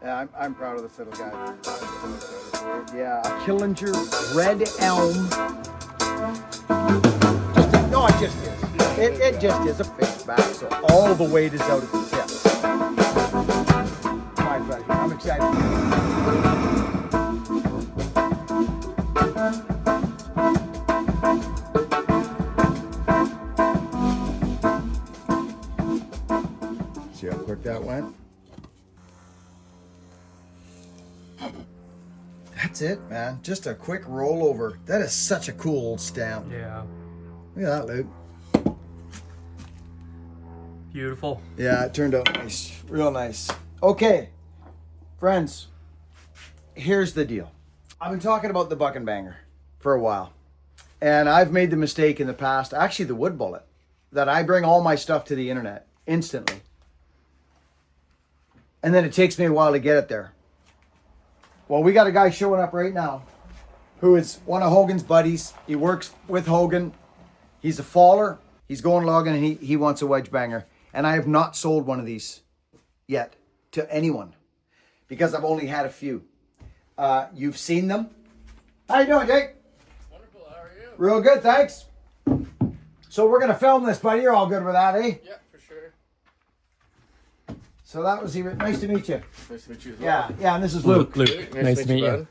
Yeah, I'm proud of this little guy. Yeah, a Killinger Red Elm. No, it just is. It just is a fixed back, so all the weight is out at the tip. My pleasure. I'm excited. See how quick that went? That's it, man. Just a quick rollover. That is such a cool old stamp. Yeah. Look at that, Luke. Beautiful. Yeah, it turned out nice. Real nice. Okay, friends, here's the deal. I've been talking about the Buckin banger for a while. And I've made the mistake in the past, actually the wood bullet, that I bring all my stuff to the internet instantly. And then it takes me a while to get it there. Well, we got a guy showing up right now who is one of Hogan's buddies. He works with Hogan. He's a faller. He's going logging and he wants a wedge banger. And I have not sold one of these yet to anyone because I've only had a few. You've seen them. How you doing, Jake? Wonderful. How are you? Real good, thanks. So we're going to film this, buddy. You're all good with that, eh? Yeah, for sure. So that was nice to meet you. Nice to meet you as well. Yeah, and this is Luke. Luke, nice to meet you. bud.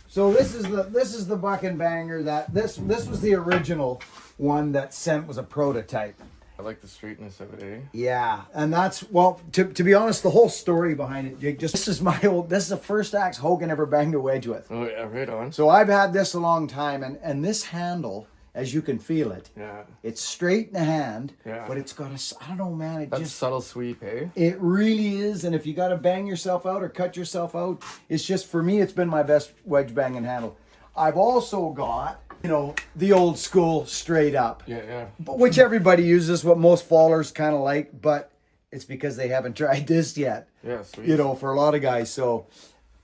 So this is the Buckin banger that this was the original one that sent was a prototype. I like the straightness of it, eh? Yeah, and that's well to be honest, the whole story behind it, Jake. This is the first axe Hogan ever banged a wedge with. Oh yeah, right on. So I've had this a long time, and this handle, as you can feel it, Yeah. it's straight in the hand, Yeah. but it's got I don't know, man. It That's just subtle sweep, eh? it really is. And if you got to bang yourself out or cut yourself out, it's just for me, it's been my best wedge banging handle. I've also got the old school straight up. Yeah. But which everybody uses, what most fallers kind of like, but it's because they haven't tried this yet. Yeah, sweet. For a lot of guys. So,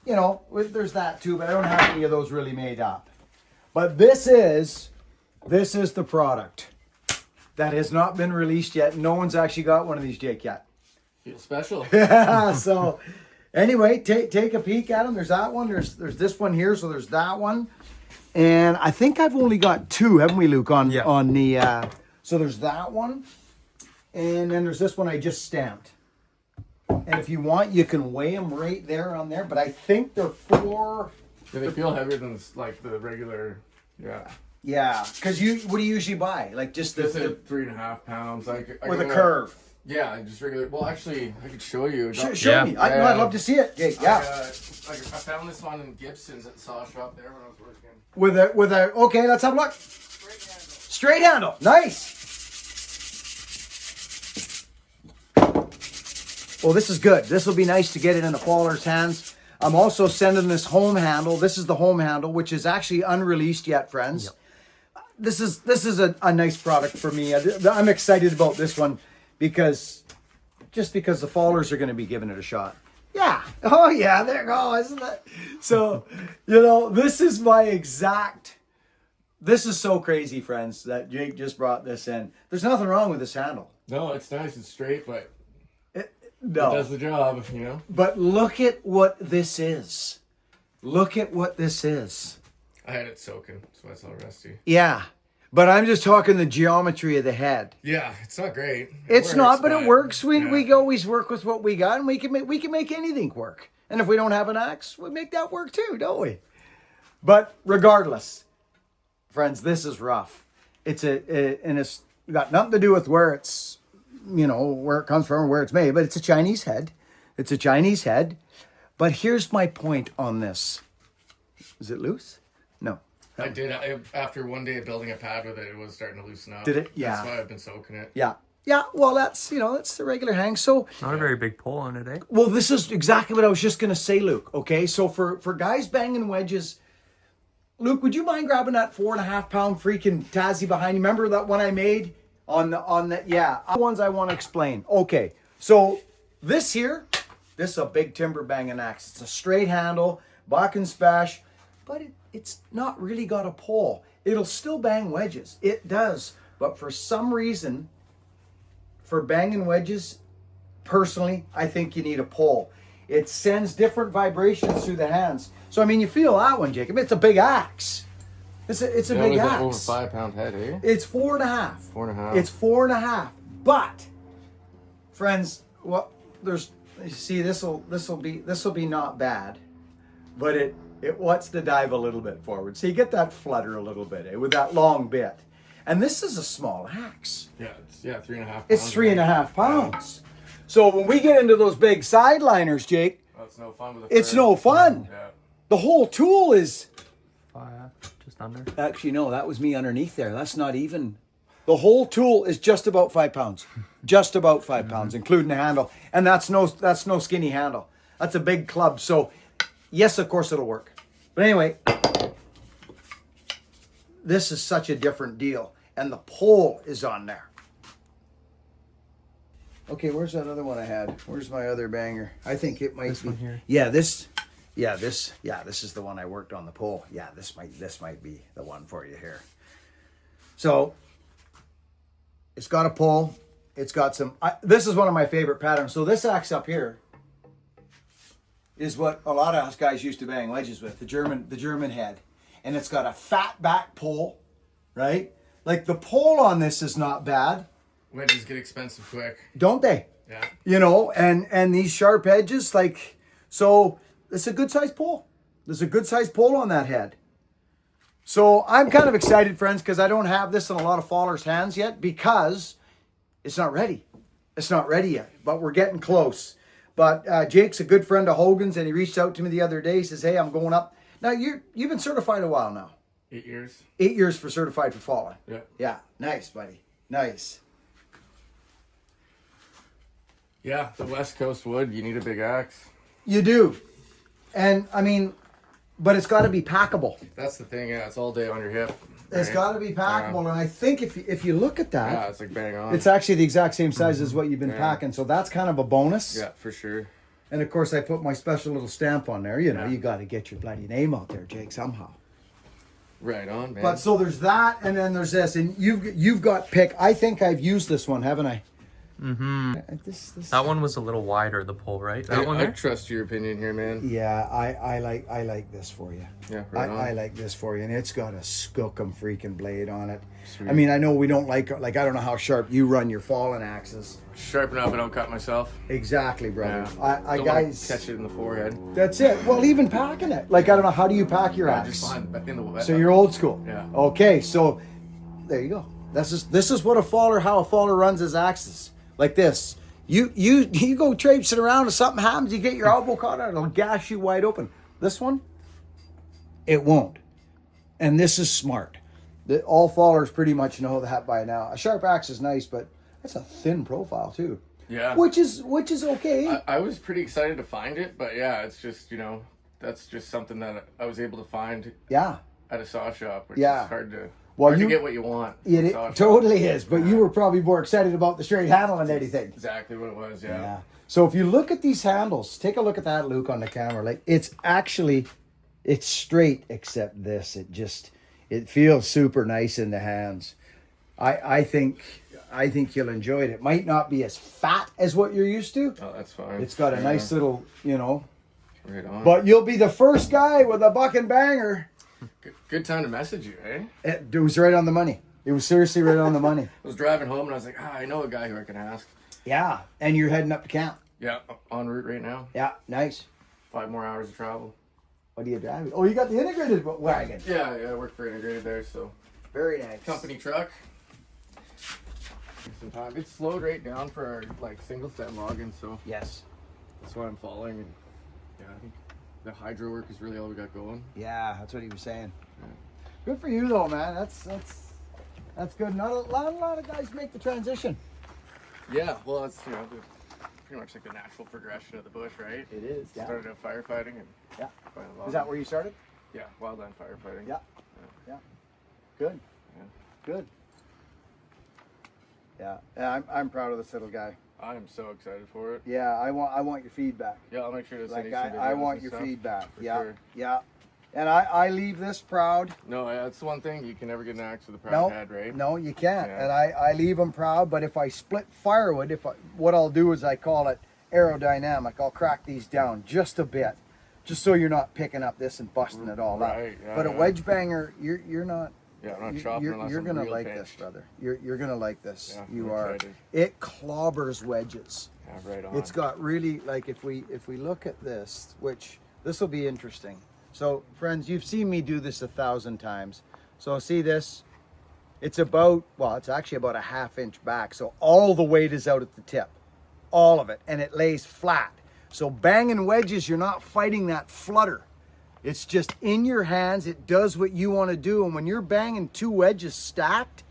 there's that too, but I don't have any of those really made up. But this is the product that has not been released yet. No one's actually got one of these, Jake, yet. Feel special. Yeah, so anyway, take a peek at them. There's that one. There's this one here, so there's that one. And I think I've only got two, haven't we, Luke, on the so there's that one. And then there's this one I just stamped. And if you want, you can weigh them right there on there, but I think they're 4. Do they feel heavier than like the regular? Yeah. Yeah, because what do you usually buy? Like just Just the at 3.5 pounds, like with a curve. Yeah, just regular. Well, actually, I could show you. Show me. I'd love to see it, Jake. Yeah. I found this one in Gibson's at the saw shop there when I was working. With a okay, let's have a look. Straight handle. Nice. Well, this is good. This will be nice to get it in the faller's hands. I'm also sending this home handle. This is the home handle, which is actually unreleased yet, friends. Yep. This is a nice product for me. I'm excited about this one because the fallers are going to be giving it a shot. Yeah. Oh, yeah. There you go. Isn't it? So, this is this is so crazy, friends, that Jake just brought this in. There's nothing wrong with this handle. No, it's nice. It's straight, but No. it does the job, But look at what this is. Look at what this is. I had it soaking, so it's all rusty. Yeah. But I'm just talking the geometry of the head. Yeah, it's not great. It works. We always work with what we got, and we can make anything work. And if we don't have an axe, we make that work too, don't we? But regardless, friends, this is rough. It's got nothing to do with where it's, where it comes from or where it's made, but it's a Chinese head. It's a Chinese head. But here's my point on this. Is it loose? No. I did. After one day of building a pad with it, it was starting to loosen up. Did it? Yeah. That's why I've been soaking it. Yeah. Yeah. Well, that's the regular hang. So Not a very big pull on it, eh? well, this is exactly what I was just gonna say, Luke. Okay, so for guys banging wedges, Luke, would you mind grabbing that 4.5 pound freaking Tassie behind you? Remember that one I made on the yeah, the ones I want to explain. Okay, so this is a big timber banging axe. It's a straight handle, Buckin spash, but it's not really got a pull. It'll still bang wedges. It does, but for some reason, for banging wedges, personally, I think you need a pull. It sends different vibrations through the hands. So I mean, you feel that one, Jacob. It's a big axe. It's a big was axe. that over 5 pound head, eh? It's 4.5. 4.5. It's 4.5. But, friends, well, there's, you see, this'll be not bad, but it wants to dive a little bit forward. So you get that flutter a little bit, with that long bit. And this is a small axe. Yeah, it's 3.5 pounds. It's 3.5 pounds. So when we get into those big sideliners, Jake, Oh, it's no fun with a it's fur. no fun. Yeah. The whole tool is. Just under. Actually, no, that was me underneath there. That's not even. The whole tool is just about 5 pounds. Just about 5 pounds, including the handle. And that's no skinny handle. That's a big club. So, yes, of course it'll work. But anyway, this is such a different deal. And the pole is on there. Okay, where's that other one I had? Where's my other banger? I think it might This be. one here. This is the one I worked on the pole. Yeah, this might be the one for you here. So it's got a pole. It's got some. This is one of my favorite patterns. So this axe up here is what a lot of us guys used to bang wedges with, the German head, and it's got a fat back pole, right? Like the pole on this is not bad. Wedges get expensive quick. Don't they? Yeah. You know, and these sharp edges, like, so it's a good sized pole. There's a good sized pole on that head. So I'm kind of excited, friends, because I don't have this in a lot of fallers' hands yet because it's not ready. It's not ready yet, but we're getting close. But Jake's a good friend of Hogan's, and he reached out to me the other day. He says, hey, I'm going up. Now, you've been certified a while now. 8 years. 8 years for certified for falling. Yeah. Yeah, nice, buddy. Nice. Yeah, the West Coast wood, you need a big axe. You do. And, I mean, but it's got to be packable. That's the thing, yeah, it's all day on your hip. It's right? got to be packable. And I think if you look at that, Yeah, it's like bang on. it's actually the exact same size as what you've been packing. So that's kind of a bonus. Yeah, for sure. And, of course, I put my special little stamp on there. You know, Yeah. you got to get your bloody name out there, Jake, somehow. Right on, man. But so there's that, and then there's this. And you've got pick. I think I've used this one, haven't I? Mm-hmm. This That one was a little wider, the pole, right? That one I there? trust your opinion here, man. Yeah, I like this for you. Yeah, right on. I like this for you, and it's got a skookum freaking blade on it. Sweet. I mean, I know we don't like I don't know how sharp you run your fallen axes. Sharpen up, I don't cut myself. Exactly, brother. Yeah. I Don't wanna guys, catch it in the forehead. that's it. Well, even packing it, like I don't know how do you pack your Yeah, axe? just fine. Back in the So you're old school. Yeah. Okay, so there you go. This is what how a faller runs his axes, like this. You go traipsing around and something happens, you get your elbow caught out, it'll gash you wide open. This one, it won't. And this is smart. All fallers pretty much know that by now. A sharp axe is nice, but that's a thin profile too. Yeah. Which is okay. I was pretty excited to find it, but yeah, it's just, that's just something that I was able to find Yeah. at a saw shop, which Yeah. is hard to Well, hard you- to get what you want. It Saw shop. totally is, but you were probably more excited about the straight handle than anything. Exactly what it was, yeah. Yeah. So if you look at these handles, take a look at that, Luke, on the camera. Like it's straight, except this. It feels super nice in the hands. I think you'll enjoy it. It might not be as fat as what you're used to. Oh, that's fine. It's got a nice little, Right on. but you'll be the first guy with a Buckin banger. Good time to message you, eh? It was right on the money. It was seriously right on the money. I was driving home and I was like, I know a guy who I can ask. Yeah. And you're heading up to camp. Yeah, en route right now. Yeah. Nice. 5 more hours of travel. What are you driving? Oh, you got the integrated wagon. Yeah, I work for Integrated there, so Very nice. company truck. Some time. It's slowed right down for our single stem logging, so Yes. that's why I'm following. And yeah, I think the hydro work is really all we got going. Yeah, that's what he was saying. Good for you though, man. That's good. Not a lot of guys make the transition. Yeah, well, it's pretty much like the natural progression of the bush, right? It is. Yeah. Started out firefighting and Yeah. finally Is that where you started? Yeah, wildland firefighting. Yeah. Yeah. Good. Yeah. Good. Yeah. I'm proud of this little guy. I am so excited for it. Yeah. I want your feedback. Yeah, I'll make sure to send you Like some I videos want and your stuff, feedback. for Yeah. sure. Yeah. And I leave this proud. No, that's one thing. You can never get an axe with a proud No, head, right? no, you can't. Yeah. And I leave them proud. But if I split firewood, what I'll do is I call it aerodynamic. I'll crack these down just a bit, just so you're not picking up this and busting it all up. Right, yeah, But a yeah. wedge banger, you're not. Yeah, I'm not chopping unless You're I'm gonna real like pinched. this, brother. You're gonna like this. Yeah, You I'm are. excited. It clobbers wedges. Yeah, right on. It's got really, like, if we look at this, which this will be interesting. So friends, you've seen me do this 1,000 times. So see this? It's about, well, it's actually about a 1/2 inch back. So all the weight is out at the tip, all of it, and it lays flat. So banging wedges, you're not fighting that flutter. It's just in your hands. It does what you want to do. And when you're banging 2 wedges stacked,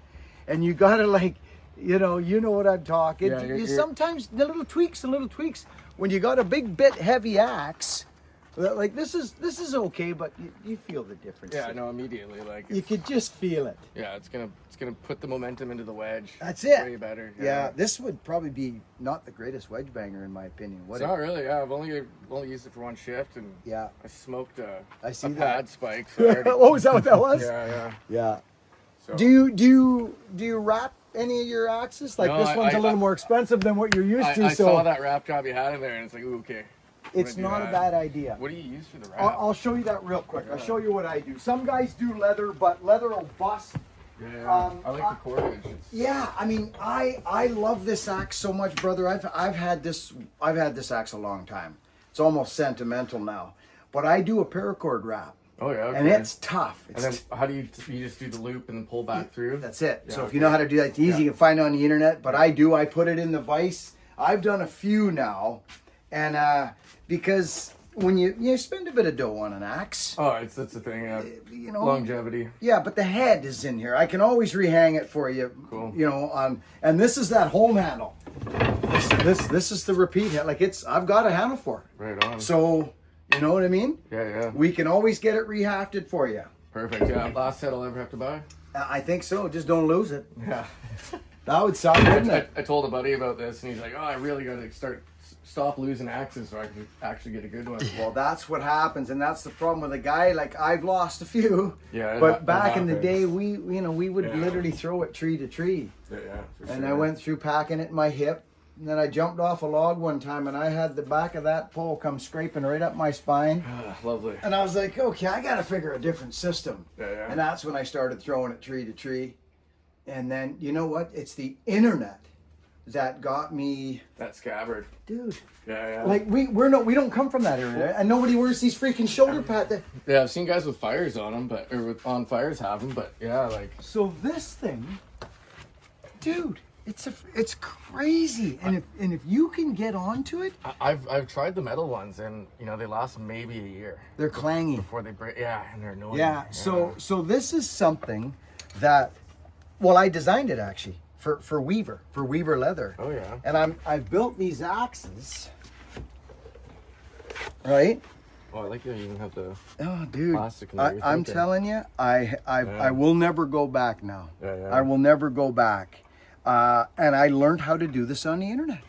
and you gotta, like, you know what I'm talking. Yeah, you sometimes the little tweaks. When you got a big bit heavy axe, like this is okay, but you feel the difference. Yeah, no, immediately. Like, You could just feel it. yeah, it's gonna put the momentum into the wedge. That's it. Way better. Yeah, this would probably be not the greatest wedge banger in my opinion. It's not really. Yeah, I've only used it for 1 shift, and Yeah. I smoked a see a that. pad spike. So I already, Oh, is that what that was? yeah. Yeah. So, Do you wrap any of your axes? Like No, this one's a little more expensive than what you're used to. I So saw that wrap job you had in there, and it's like, ooh, okay. I'm it's gonna do not a that. bad idea. What do you use for the wrap? I'll show you that real quick. I'll show you what I do. Some guys do leather, but leather will bust. Yeah, I like the cordage. It's, Yeah, I mean, I love this axe so much, brother. I've had this axe a long time. It's almost sentimental now. But I do a paracord wrap, oh yeah, okay. and it's tough. And then how do you just do the loop and then pull back through? That's it. Yeah, So if okay. you know how to do that, it's easy. Yeah. You can find it on the internet. But I put it in the vise. I've done a few now, and because when you spend a bit of dough on an axe, Oh, that's the thing. Yeah. you know, Longevity. yeah, but the head is in here. I can always rehang it for you. Cool. You know, and this is that home handle. This is the repeat head. Like I've got a handle for it. Right on. So you know what I mean? Yeah. We can always get it rehafted for you. Perfect. Yeah. Last set I'll ever have to buy. I think so. Just don't lose it. Yeah. That would sound, wouldn't I it? told a buddy about this, and he's like, "Oh, I really got to stop losing axes so I can actually get a good one." Well, that's what happens, and that's the problem with a guy. Like I've lost a few, Yeah, but it back in the happens. day, we would Yeah. literally throw it tree to tree. Yeah, for And sure. I went through packing it in my hip. And then I jumped off a log one time and I had the back of that pole come scraping right up my spine. Lovely. And I was like, okay, I got to figure a different system. Yeah. And that's when I started throwing it tree to tree. And then, you know what? It's the internet that got me, That scabbard. dude. Yeah. Like we don't come from that area, and nobody wears these freaking shoulder pads. Yeah, I've seen guys with fires on them, on fires have them, but yeah, like. So this thing, dude, it's crazy. And if you can get onto it, I've tried the metal ones, and they last maybe a year they're clangy. before they break. Yeah, and they're annoying. Yeah. So this is something that, well, I designed it actually for Weaver leather. Oh yeah. And I've built these axes, right? Oh, I like that you even have the. Oh, dude, Plastic and everything. I'm telling you, I will never go back now. Yeah. I will never go back. And I learned how to do this on the internet.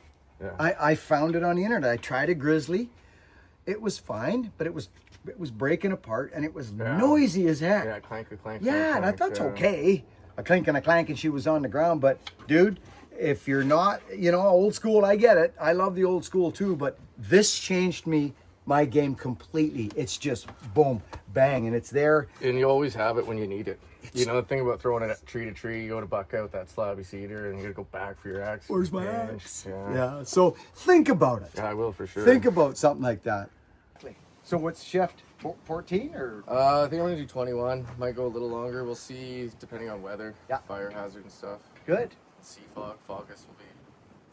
Yeah. I found it on the internet. I tried a grizzly. It was fine, but it was breaking apart and it was noisy as heck. Yeah, clank. Yeah, and I thought that's okay. A clink and a clank, and she was on the ground. But dude, if you're not, old school, I get it. I love the old school too. But this changed my game completely. It's just boom, bang, and it's there. And you always have it when you need it. The thing about throwing it tree to tree, you go to buck out that slabby cedar, and you gotta go back for your axe. Where's my Pinch. axe? Yeah. Yeah. So think about it. Yeah, I will for sure. Think about something like that. So what's shift 14 or? I think I'm gonna do 21. Might go a little longer. We'll see, depending on weather, Yeah. fire hazard and stuff. Good. Sea fog, Focus will be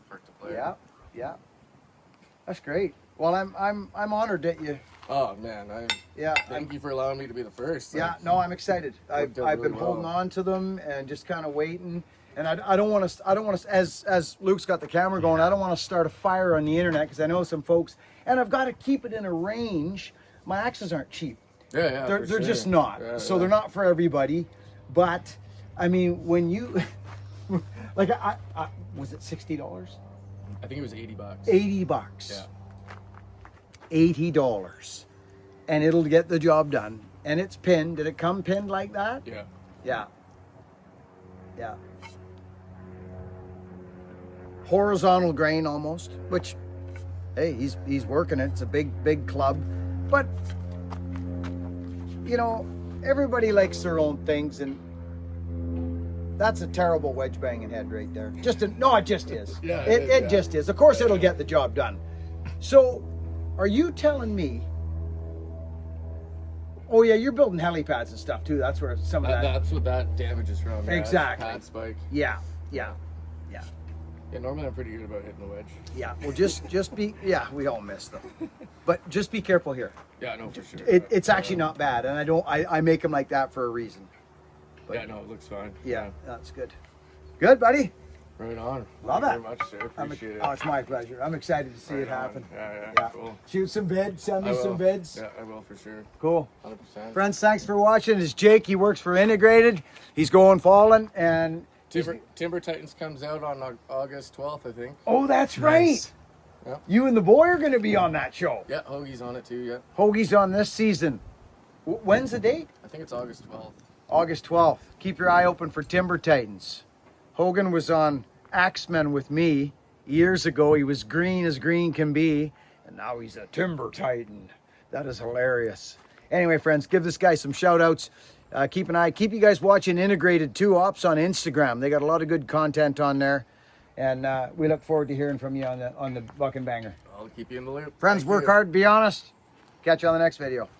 hard to play. Yeah. That's great. Well, I'm honored that you. Oh man, thank you for allowing me to be the first. Yeah, no, I'm excited. I've out been really holding well. on to them and just kind of waiting. And I don't want to, as Luke's got the camera going, I don't want to start a fire on the internet because I know some folks, and I've got to keep it in a range. My axes aren't cheap. Yeah. They're for sure. just not. So they're not for everybody. But I mean, when you like, I was it $60? I think it was $80. $80. Yeah. $80, and it'll get the job done. And it's pinned. Did it come pinned like that? Yeah. Yeah. Horizontal grain almost, which hey, he's working it. It's a big club, but you know, everybody likes their own things, and that's a terrible wedge banging head right there. It just is. Yeah, it just is. Of course, it'll get the job done. So, are you telling me? Oh yeah, you're building helipads and stuff too. That's where some of that. That's what that damage is from. Yeah, Exactly. Pad spike. Yeah. Yeah, normally I'm pretty good about hitting the wedge. Yeah. Well, just be. Yeah, we all miss them, but just be careful here. Yeah, no, for sure. It's actually not bad, and I make them like that for a reason. Yeah, no, it looks fine. Yeah, that's good. Good, buddy. Right on. Love Thank it. you very much, sir. Appreciate it. Oh, it's my pleasure. I'm excited to see Right it happen. on. Yeah, Yeah. cool. Shoot some vids. Send me I some will. vids. Yeah, I will for sure. Cool. 100%. Friends, thanks for watching. It's Jake. He works for Integrated. He's going falling, and Timber Titans comes out on August 12th, I think. oh, that's right. Nice. Yeah. You and the boy are going to be on that show. Yeah, Hoagie's on it too, yeah. Hoagie's on this season. When's the date? I think it's August 12th. August 12th. Keep your eye open for Timber Titans. Hogan was on Axemen with me years ago. He was green as green can be, and now he's a Timber Titan. That is hilarious. Anyway, friends, give this guy some shout outs. Keep you guys watching Integrated 2 Ops on Instagram. They got a lot of good content on there, and we look forward to hearing from you on the Buckin Banger. I'll keep you in the loop. Friends, Thank work you. hard, be honest. Catch you on the next video.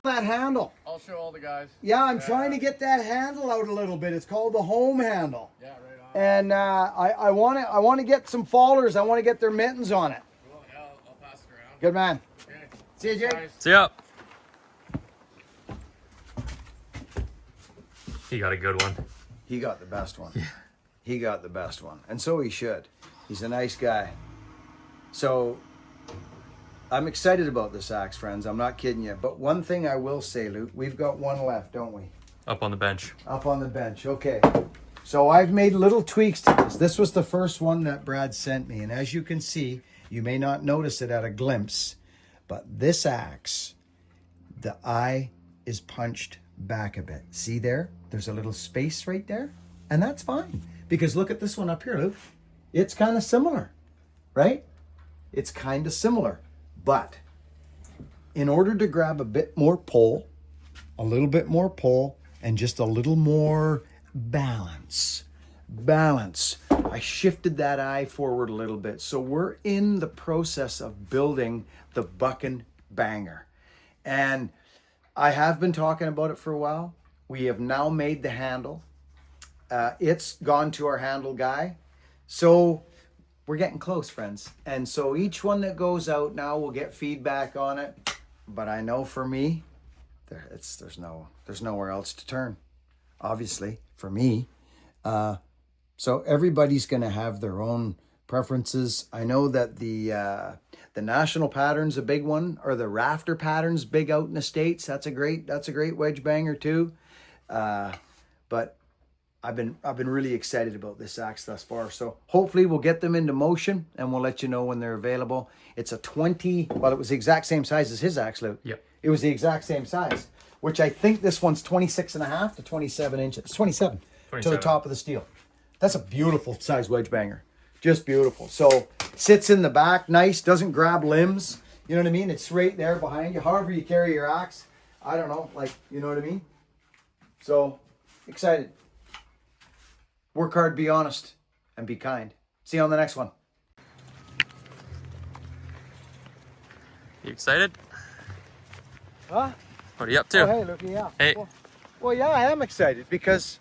That handle. I'll show all the guys. Yeah, I'm trying to get that handle out a little bit. It's called the home handle. Yeah, right on. And I want to get some fallers. I want to get their mittens on it. Cool, yeah, I'll pass it around. Good man. Okay. See you, Jake. Guys. See ya. He got a good one. He got the best one. Yeah. He got the best one. And so he should. He's a nice guy. So I'm excited about this axe, friends. I'm not kidding you. But one thing I will say, Luke, we've got one left, don't we? Up on the bench. Up on the bench. Okay. So I've made little tweaks to this. This was the first one that Brad sent me. And as you can see, you may not notice it at a glimpse, but this axe, the eye is punched back a bit. See there? There's a little space right there. And that's fine. Because look at this one up here, Luke. It's kind of similar, right? It's kind of similar. But in order to grab a bit more pull, a little bit more pull, and just a little more balance, I shifted that eye forward a little bit. So we're in the process of building the Buckin Banger. And I have been talking about it for a while. We have now made the handle. It's gone to our handle guy. So we're getting close, friends. And so each one that goes out now will get feedback on it. But I know for me, there's nowhere else to turn, obviously, for me. So everybody's going to have their own preferences. I know that the national pattern's a big one, or the rafter pattern's big out in the States. That's a great wedge banger too. But I've been really excited about this axe thus far. So hopefully we'll get them into motion and we'll let you know when they're available. It's a 20, well, it was the exact same size as his axe, Luke. Yep. It was the exact same size, which I think this one's 26.5 to 27 inches. It's 27 to the 27. top of the steel. That's a beautiful size wedge banger. Just beautiful. So sits in the back, nice, doesn't grab limbs. You know what I mean? It's right there behind you. However you carry your axe, I don't know, like, you know what I mean? So excited. Work hard, be honest, and be kind. See you on the next one. You excited? Huh? What are you up to? Oh, hey, look, yeah. Hey. Well, yeah, I am excited because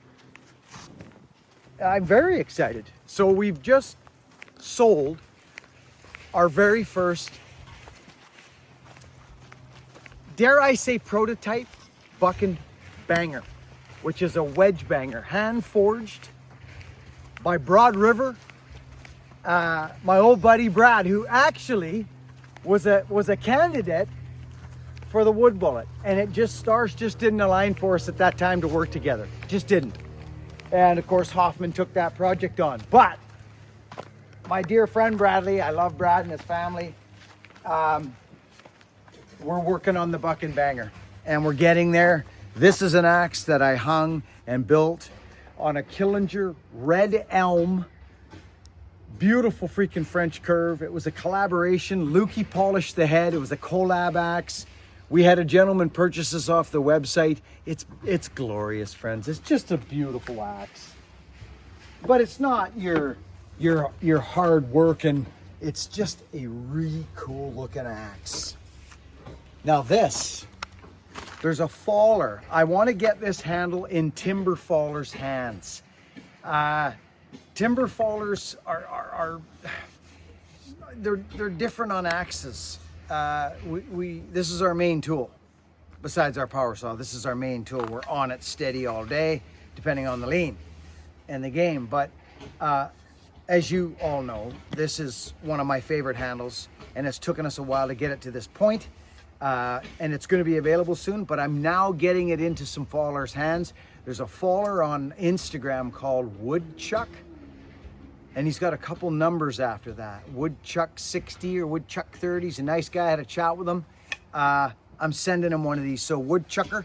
I'm very excited. So we've just sold our very first, dare I say, prototype Buckin Banger, which is a wedge banger, hand forged by Broad River. My old buddy Brad, who actually was a candidate for the wood bullet, and stars just didn't align for us at that time to work together. Just didn't. And of course Hoffman took that project on. But my dear friend Bradley, I love Brad and his family. We're working on the Buckin Banger and we're getting there. This is an axe that I hung and built on a Killinger red elm Beautiful freaking French curve. It was a collaboration. Lukey polished the head. It was a collab axe. We had a gentleman purchase this off the website. It's glorious, friends. It's just a beautiful axe. But it's not your hard working. It's just a really cool looking axe. Now there's a faller. I want to get this handle in timber faller's hands. Timber fallers are they're different on axes. This is our main tool. Besides our power saw, this is our main tool. We're on it steady all day, depending on the lean and the game. But as you all know, this is one of my favorite handles, and it's taken us a while to get it to this point. And it's going to be available soon, but I'm now getting it into some fallers' hands. There's a faller on Instagram called Woodchuck, and he's got a couple numbers after that. Woodchuck 60 or Woodchuck 30. He's a nice guy. I had a chat with him. I'm sending him one of these. So Woodchuck,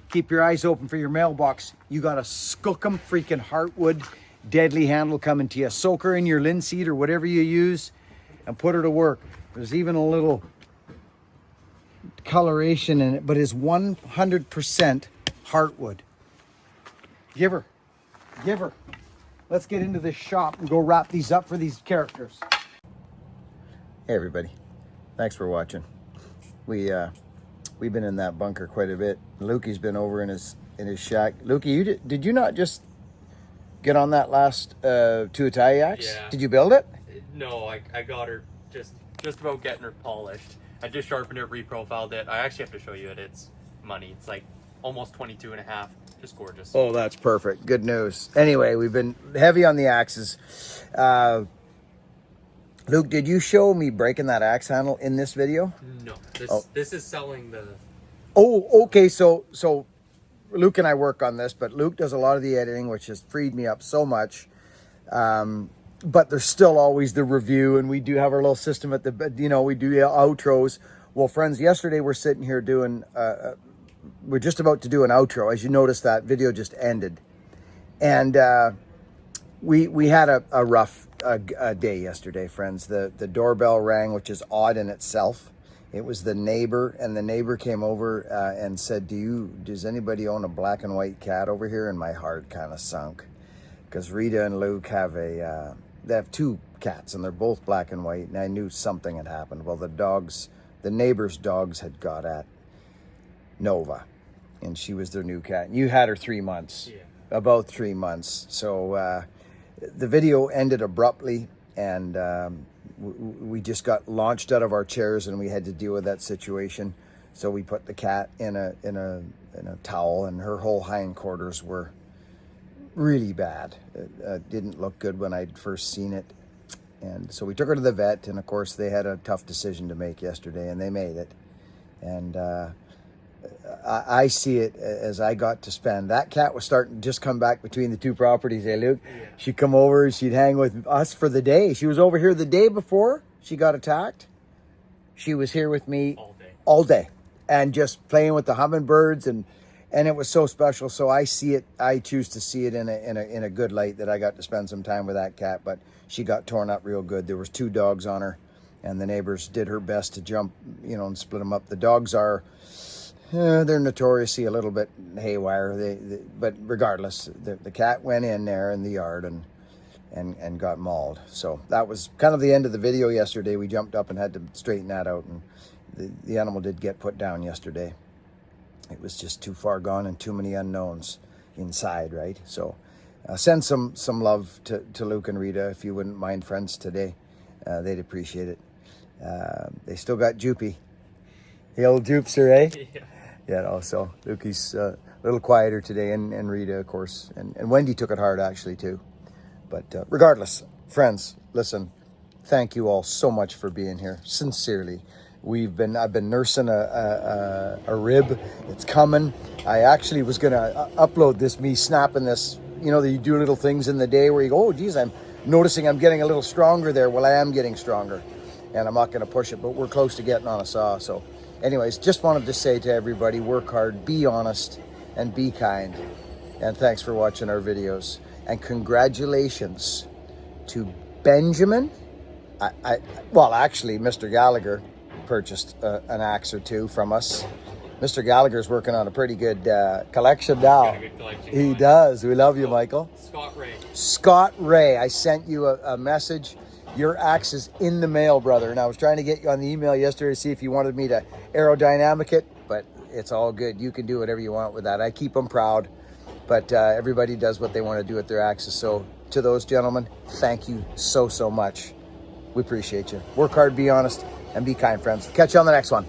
keep your eyes open for your mailbox. You got a Skookum freaking Heartwood deadly handle coming to you. Soak her in your linseed or whatever you use and put her to work. There's even a little coloration in it, but it's 100% Heartwood. Give her. Let's get into this shop and go wrap these up for these characters. Hey everybody, thanks for watching. We've been in that bunker quite a bit. Lukey's been over in his shack. Lukey, did you not just get on that last Tuatai axe? Yeah. Did you build it? No, I got her just about getting her polished. I just sharpened it, reprofiled it. I actually have to show you it. It's money. It's like almost 22 and a half. Just gorgeous. Oh, that's perfect. Good news. Anyway, we've been heavy on the axes. Luke, did you show me breaking that axe handle in this video? No, this is selling the... Oh, okay. So Luke and I work on this, but Luke does a lot of the editing, which has freed me up so much. But there's still always the review, and we do have our little system at the, we do outros. Well, friends, yesterday we're sitting here doing, we're just about to do an outro. As you notice, that video just ended. And we had a rough day yesterday, friends. The doorbell rang, which is odd in itself. It was the neighbor, and the neighbor came over and said, does anybody own a black and white cat over here? And my heart kind of sunk, because Rita and Luke have they have two cats, and they're both black and white, and I knew something had happened. Well, the neighbor's dogs had got at Nova, and she was their new cat. You had her 3 months. Yeah. About 3 months. So the video ended abruptly, and we just got launched out of our chairs, and we had to deal with that situation. So we put the cat in a towel, and her whole hindquarters were really bad. It didn't look good when I'd first seen it. And so we took her to the vet, and of course they had a tough decision to make yesterday, and they made it. And I see it as I got to spend. That cat was starting to just come back between the two properties, eh, Luke? Yeah. She'd come over and she'd hang with us for the day. She was over here the day before she got attacked. She was here with me all day, and just playing with the hummingbirds, and it was so special. So I see it. I choose to see it in a good light, that I got to spend some time with that cat. But she got torn up real good. There was 2 dogs on her, and the neighbors did her best to jump, and split them up. The dogs are, they're notoriously a little bit haywire. But regardless, the cat went in there in the yard and got mauled. So that was kind of the end of the video yesterday. We jumped up and had to straighten that out, and the animal did get put down yesterday. It was just too far gone and too many unknowns inside, right? So send some love to Luke and Rita, if you wouldn't mind, friends, today. They'd appreciate it. They still got Joopy. The old Joopster, eh? Yeah. So Lukey's a little quieter today, and Rita, of course. And Wendy took it hard, actually, too. But regardless, friends, listen, thank you all so much for being here. Sincerely. I've been nursing a rib. It's coming. I actually was going to upload this, me snapping this, that you do little things in the day where you go, oh, geez, I'm noticing I'm getting a little stronger there. Well, I am getting stronger, and I'm not going to push it, but we're close to getting on a saw. So anyways, just wanted to say to everybody, work hard, be honest, and be kind. And thanks for watching our videos. And congratulations to Benjamin. Well, actually, Mr. Gallagher purchased an axe or two from us. Mr. Gallagher's working on a pretty good collection now. Got a good collection He going. does. We love you, Michael. Scott Ray. Scott Ray, I sent you a message. Your axe is in the mail, brother. And I was trying to get you on the email yesterday to see if you wanted me to aerodynamic it, but it's all good. You can do whatever you want with that. I keep them proud, but everybody does what they want to do with their axes. So to those gentlemen, thank you so much. We appreciate you. Work hard, be honest, and be kind, friends. Catch you on the next one.